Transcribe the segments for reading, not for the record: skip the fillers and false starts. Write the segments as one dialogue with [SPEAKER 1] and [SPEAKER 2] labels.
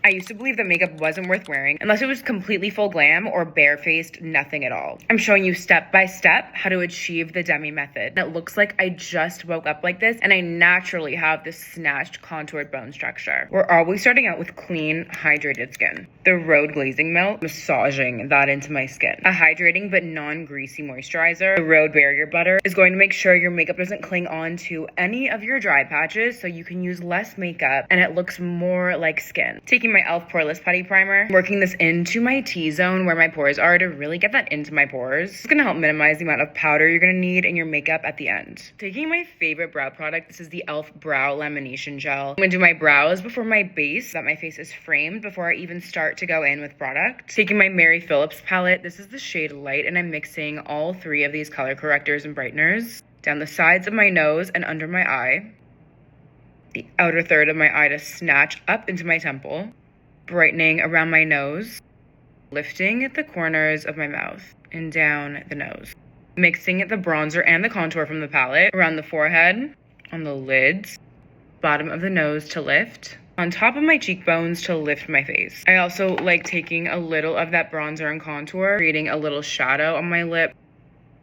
[SPEAKER 1] I used to believe that makeup wasn't worth wearing unless it was completely full glam or barefaced, nothing at all. I'm showing you step by step how to achieve the Demi method. It looks like I just woke up like this and I naturally have this snatched, contoured bone structure. We're always starting out with clean, hydrated skin. The Rhode Glazing Milk, massaging that into my skin. A hydrating but non-greasy moisturizer. The Rhode Barrier Butter is going to make sure your makeup doesn't cling on to any of your dry patches so you can use less makeup and it looks more like skin. Taking my e.l.f. Poreless Putty Primer, working this into my T-zone where my pores are to really get that into my pores. It's gonna help minimize the amount of powder you're gonna need in your makeup at the end. Taking my favorite brow product, this is the e.l.f. Brow Lamination Gel. I'm gonna do my brows before my base so that my face is framed before I even start to go in with product. Taking my Mary Phillips palette, this is the shade Light, and I'm mixing all three of these color correctors and brighteners down the sides of my nose and under my eye, the outer third of my eye to snatch up into my temple, brightening around my nose, lifting at the corners of my mouth and down the nose. Mixing the bronzer and the contour from the palette around the forehead, on the lids, bottom of the nose to lift, on top of my cheekbones to lift my face. I also like taking a little of that bronzer and contour, creating a little shadow on my lip.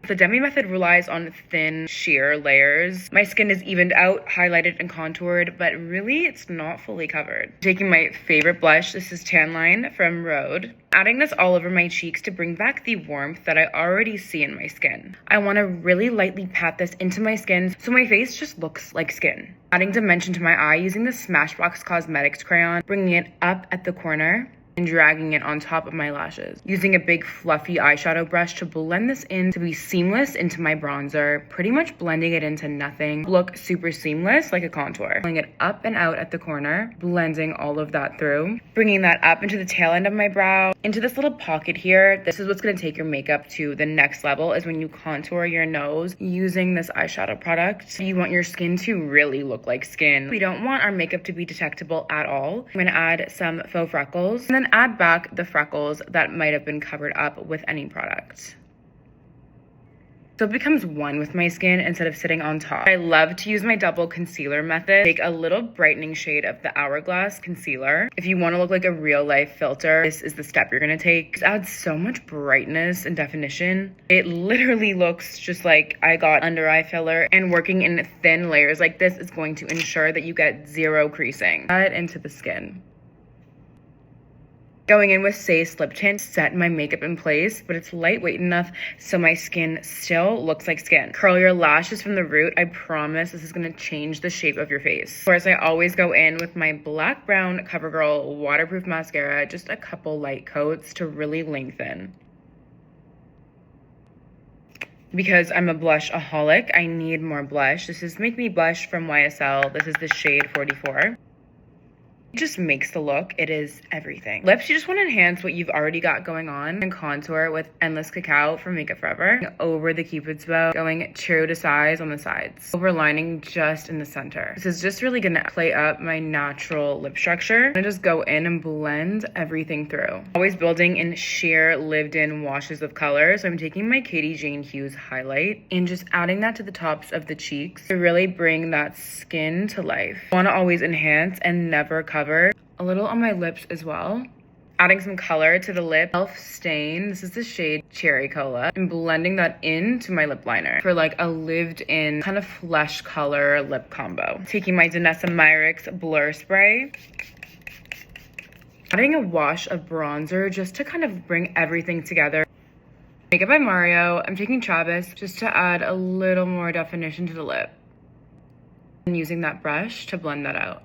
[SPEAKER 1] The Demi method relies on thin, sheer layers. My skin is evened out, highlighted, and contoured, but really it's not fully covered. Taking my favorite blush, this is Tan Line from Rhode. Adding this all over my cheeks to bring back the warmth that I already see in my skin. I want to really lightly pat this into my skin so my face just looks like skin. Adding dimension to my eye using the Smashbox Cosmetics crayon, bringing it up at the corner and dragging it on top of my lashes. Using a big fluffy eyeshadow brush to blend this in to be seamless into my bronzer, pretty much blending it into nothing. Look super seamless like a contour. Pulling it up and out at the corner, blending all of that through. Bringing that up into the tail end of my brow, into this little pocket here. This is what's gonna take your makeup to the next level, is when you contour your nose using this eyeshadow product. You want your skin to really look like skin. We don't want our makeup to be detectable at all. I'm gonna add some faux freckles and then add back the freckles that might have been covered up with any product. So it becomes one with my skin instead of sitting on top. I love to use my double concealer method. Take a little brightening shade of the Hourglass concealer. If you want to look like a real life filter, this is the step you're gonna take. It adds so much brightness and definition. It literally looks just like I got under eye filler, and working in thin layers like this is going to ensure that you get zero creasing. Add it into the skin. Going in with Sace Lip Tint, set my makeup in place, but it's lightweight enough so my skin still looks like skin. Curl your lashes from the root. I promise this is gonna change the shape of your face. Of course, I always go in with my Black Brown CoverGirl waterproof mascara, just a couple light coats to really lengthen. Because I'm a blush-aholic, I need more blush. This is Make Me Blush from YSL. This is the shade 44. It just makes the look. It is everything. Lips, you just want to enhance what you've already got going on and contour with Endless Cacao from Makeup Forever. Over the Cupid's bow, going true to size on the sides. Overlining just in the center. This is just really gonna play up my natural lip structure. I'm gonna just go in and blend everything through. Always building in sheer lived-in washes of color. So I'm taking my Katie Jane Hughes highlight and just adding that to the tops of the cheeks to really bring that skin to life. I want to always enhance and never cover. A little on my lips as well. Adding some color to the lip. e.l.f. Stain, this is the shade Cherry Cola, and blending that into my lip liner for like a lived-in kind of flesh color lip combo. Taking my Danessa Myricks Blur Spray. Adding a wash of bronzer just to kind of bring everything together. Makeup by Mario. I'm taking Travis just to add a little more definition to the lip. And using that brush to blend that out.